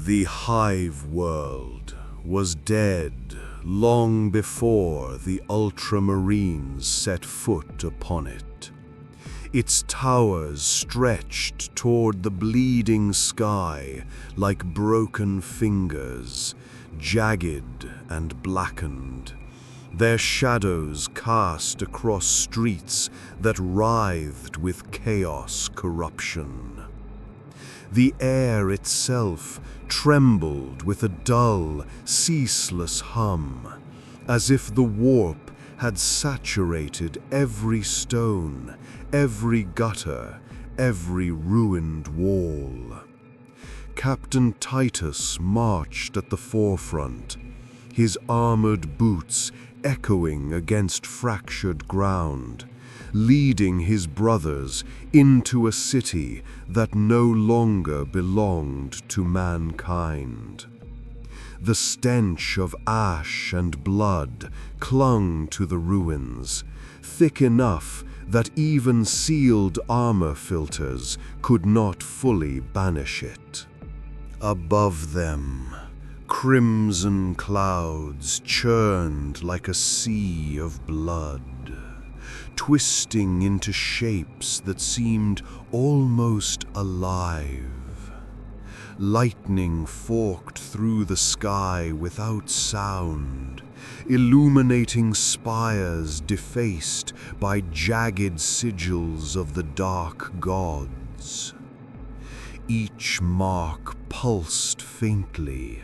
The hive world was dead long before the Ultramarines set foot upon it. Its towers stretched toward the bleeding sky like broken fingers, jagged and blackened, their shadows cast across streets that writhed with chaos corruption. The air itself trembled with a dull, ceaseless hum, as if the warp had saturated every stone, every gutter, every ruined wall. Captain Titus marched at the forefront, his armored boots echoing against fractured ground, leading his brothers into a city that no longer belonged to mankind. The stench of ash and blood clung to the ruins, thick enough that even sealed armor filters could not fully banish it. Above them, crimson clouds churned like a sea of blood, twisting into shapes that seemed almost alive. Lightning forked through the sky without sound, illuminating spires defaced by jagged sigils of the dark gods. Each mark pulsed faintly,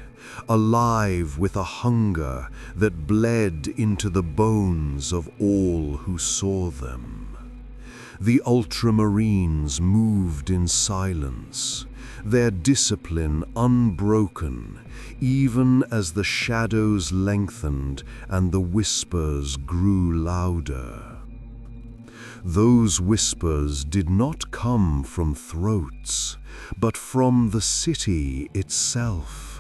alive with a hunger that bled into the bones of all who saw them. The Ultramarines moved in silence, their discipline unbroken, even as the shadows lengthened and the whispers grew louder. Those whispers did not come from throats, but from the city itself.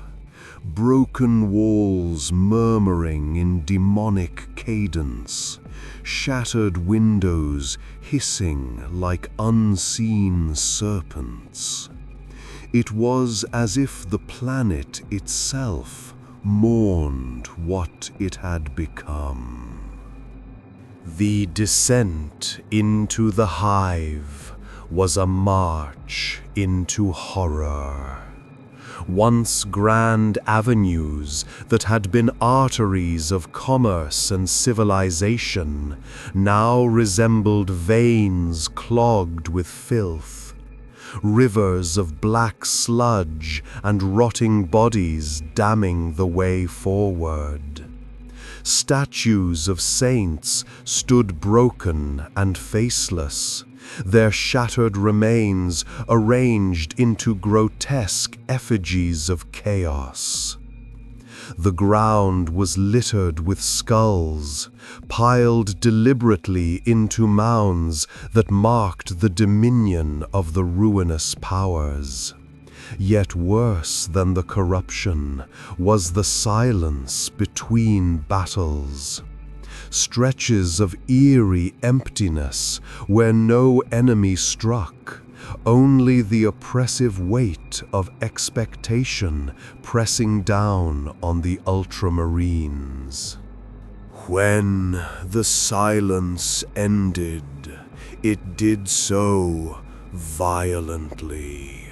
Broken walls murmuring in demonic cadence, shattered windows hissing like unseen serpents. It was as if the planet itself mourned what it had become. The descent into the hive was a march into horror. Once grand avenues that had been arteries of commerce and civilization now resembled veins clogged with filth. Rivers of black sludge and rotting bodies damming the way forward. Statues of saints stood broken and faceless, their shattered remains arranged into grotesque effigies of chaos. The ground was littered with skulls, piled deliberately into mounds that marked the dominion of the ruinous powers. Yet worse than the corruption was the silence between battles. Stretches of eerie emptiness where no enemy struck, only the oppressive weight of expectation pressing down on the Ultramarines. When the silence ended, it did so violently.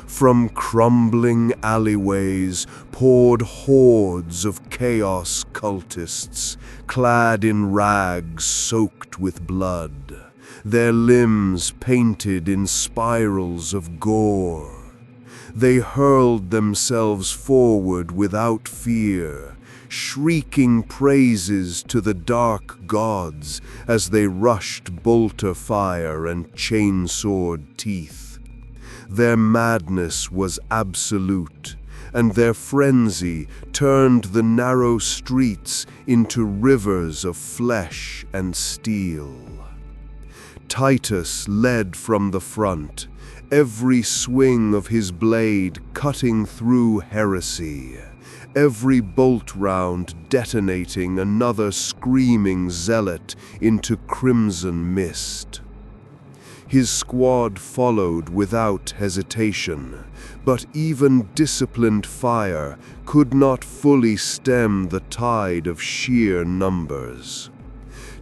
From crumbling alleyways poured hordes of chaos cultists, clad in rags soaked with blood, their limbs painted in spirals of gore. They hurled themselves forward without fear, shrieking praises to the dark gods as they rushed bolter fire and chainsword teeth. Their madness was absolute, and their frenzy turned the narrow streets into rivers of flesh and steel. Titus led from the front, every swing of his blade cutting through heresy, every bolt round detonating another screaming zealot into crimson mist. His squad followed without hesitation, but even disciplined fire could not fully stem the tide of sheer numbers.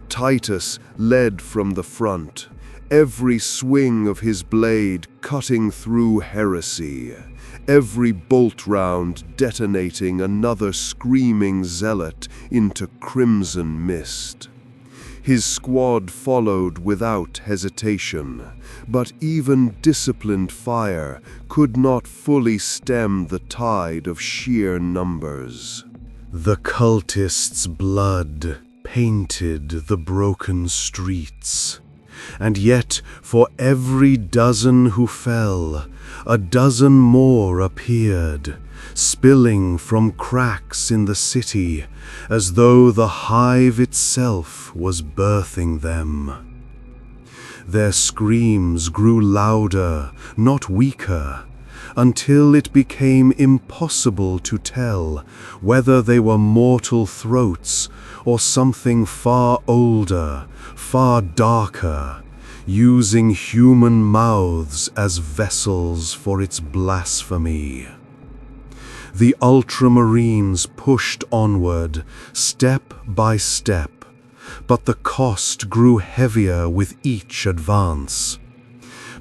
Titus led from the front, every swing of his blade cutting through heresy, every bolt round detonating another screaming zealot into crimson mist. His squad followed without hesitation, but even disciplined fire could not fully stem the tide of sheer numbers. The cultists' blood painted the broken streets, and yet for every dozen who fell, a dozen more appeared, spilling from cracks in the city, as though the hive itself was birthing them. Their screams grew louder, not weaker, until it became impossible to tell whether they were mortal throats or something far older, far darker, using human mouths as vessels for its blasphemy. The Ultramarines pushed onward, step by step, but the cost grew heavier with each advance.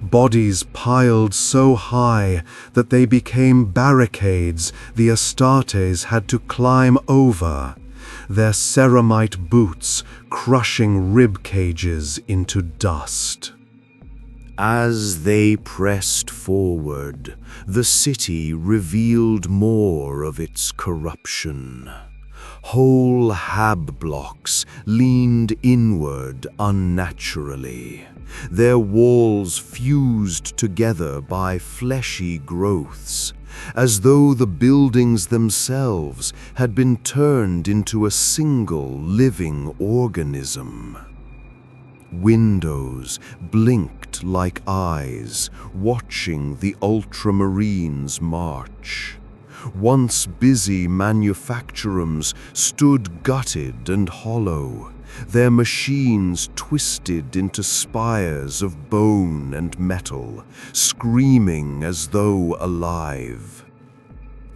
Bodies piled so high that they became barricades the Astartes had to climb over, their ceramite boots crushing rib cages into dust. As they pressed forward, the city revealed more of its corruption. Whole hab blocks leaned inward unnaturally, their walls fused together by fleshy growths, as though the buildings themselves had been turned into a single living organism. Windows blinked like eyes, watching the Ultramarines march. Once busy manufacturums stood gutted and hollow, their machines twisted into spires of bone and metal, screaming as though alive.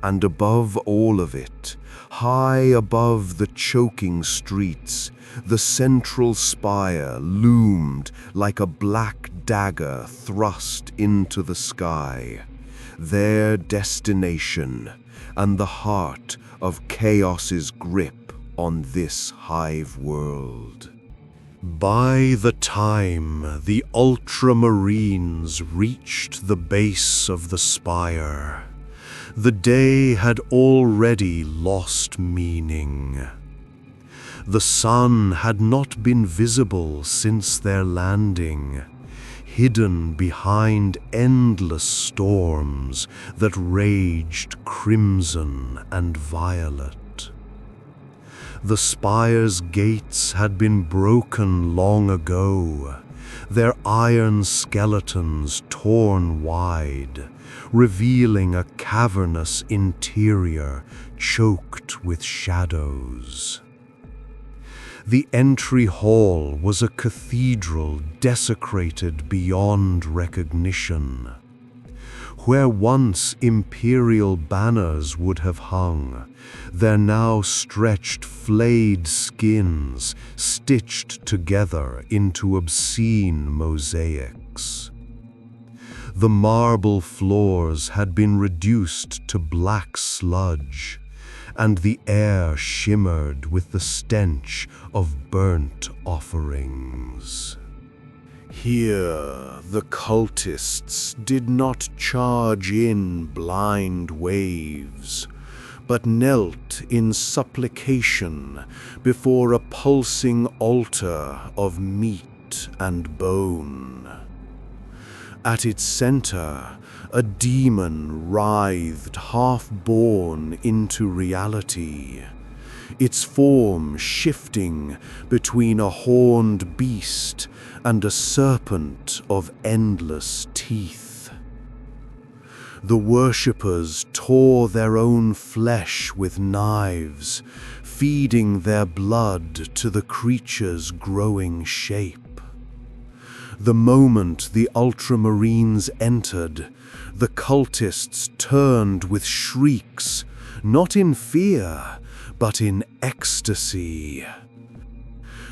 And above all of it, high above the choking streets, the central spire loomed like a black dagger thrust into the sky, their destination and the heart of chaos's grip on this hive world. By the time the Ultramarines reached the base of the spire, the day had already lost meaning. The sun had not been visible since their landing, hidden behind endless storms that raged crimson and violet. The spire's gates had been broken long ago, their iron skeletons torn wide, revealing a cavernous interior choked with shadows. The entry hall was a cathedral desecrated beyond recognition. Where once imperial banners would have hung, there now stretched flayed skins stitched together into obscene mosaics. The marble floors had been reduced to black sludge, and the air shimmered with the stench of burnt offerings. Here, the cultists did not charge in blind waves, but knelt in supplication before a pulsing altar of meat and bone. At its center, a demon writhed half-born into reality, its form shifting between a horned beast and a serpent of endless teeth. The worshippers tore their own flesh with knives, feeding their blood to the creature's growing shape. The moment the Ultramarines entered, the cultists turned with shrieks, not in fear, but in ecstasy.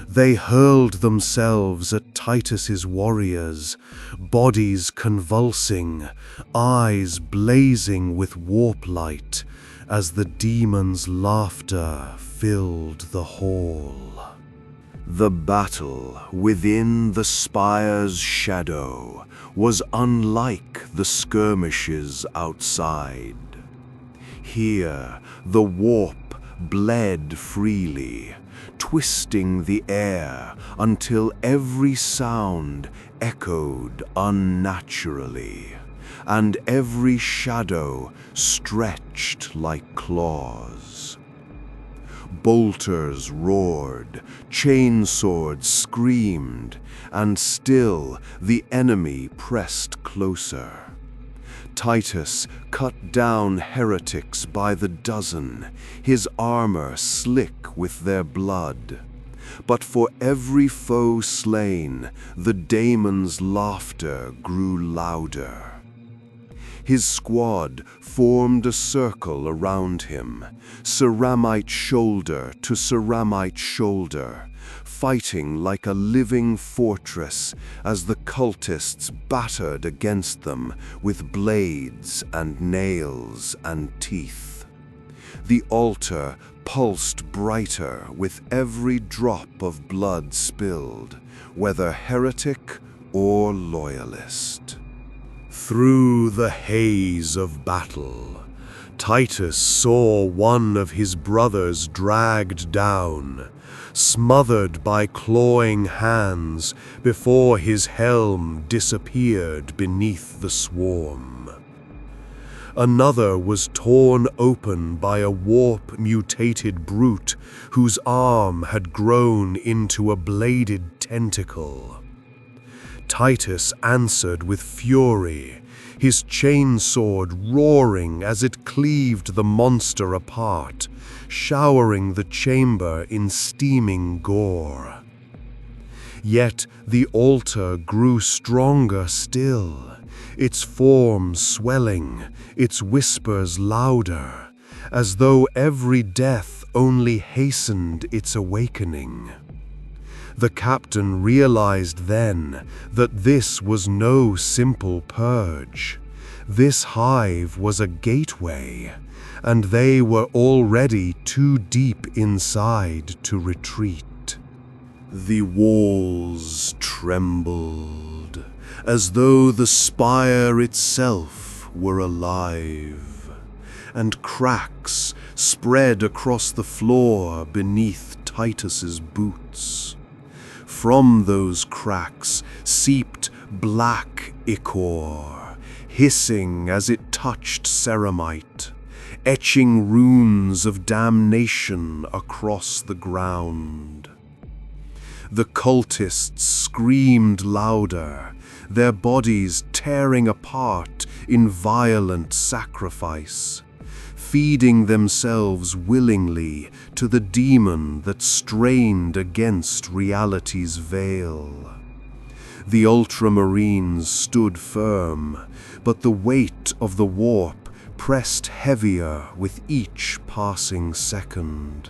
They hurled themselves at Titus's warriors, bodies convulsing, eyes blazing with warp light, as the demons' laughter filled the hall. The battle within the spire's shadow was unlike the skirmishes outside. Here, the warp bled freely, twisting the air until every sound echoed unnaturally, and every shadow stretched like claws. Bolters roared, chainswords screamed, and still the enemy pressed closer. Titus cut down heretics by the dozen, his armor slick with their blood. But for every foe slain, the daemons' laughter grew louder. His squad formed a circle around him, ceramite shoulder to ceramite shoulder, fighting like a living fortress as the cultists battered against them with blades and nails and teeth. The altar pulsed brighter with every drop of blood spilled, whether heretic or loyalist. Through the haze of battle, Titus saw one of his brothers dragged down, smothered by clawing hands before his helm disappeared beneath the swarm. Another was torn open by a warp-mutated brute whose arm had grown into a bladed tentacle. Titus answered with fury, his chainsword roaring as it cleaved the monster apart, showering the chamber in steaming gore. Yet the altar grew stronger still, its form swelling, its whispers louder, as though every death only hastened its awakening. The captain realized then that this was no simple purge. This hive was a gateway, and they were already too deep inside to retreat. The walls trembled, as though the spire itself were alive, and cracks spread across the floor beneath Titus's boots. From those cracks seeped black ichor, hissing as it touched ceramite, etching runes of damnation across the ground. The cultists screamed louder, their bodies tearing apart in violent sacrifice, feeding themselves willingly to the demon that strained against reality's veil. The Ultramarines stood firm, but the weight of the warp pressed heavier with each passing second.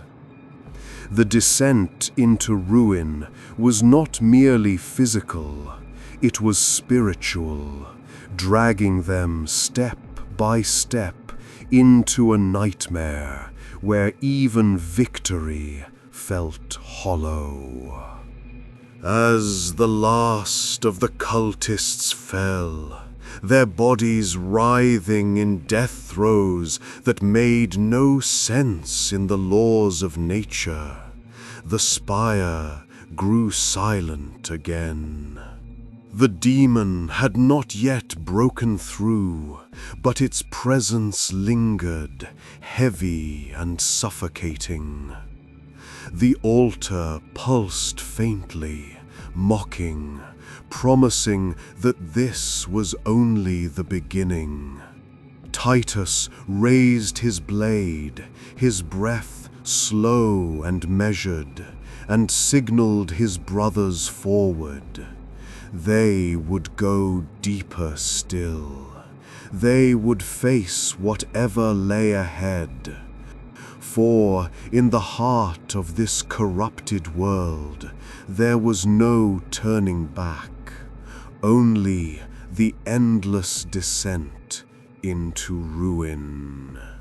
The descent into ruin was not merely physical, it was spiritual, dragging them step by step into a nightmare where even victory felt hollow. As the last of the cultists fell, their bodies writhing in death throes that made no sense in the laws of nature, the spire grew silent again. The demon had not yet broken through, but its presence lingered, heavy and suffocating. The altar pulsed faintly, mocking, promising that this was only the beginning. Titus raised his blade, his breath slow and measured, and signaled his brothers forward. They would go deeper still. They would face whatever lay ahead. For in the heart of this corrupted world, there was no turning back, only the endless descent into ruin.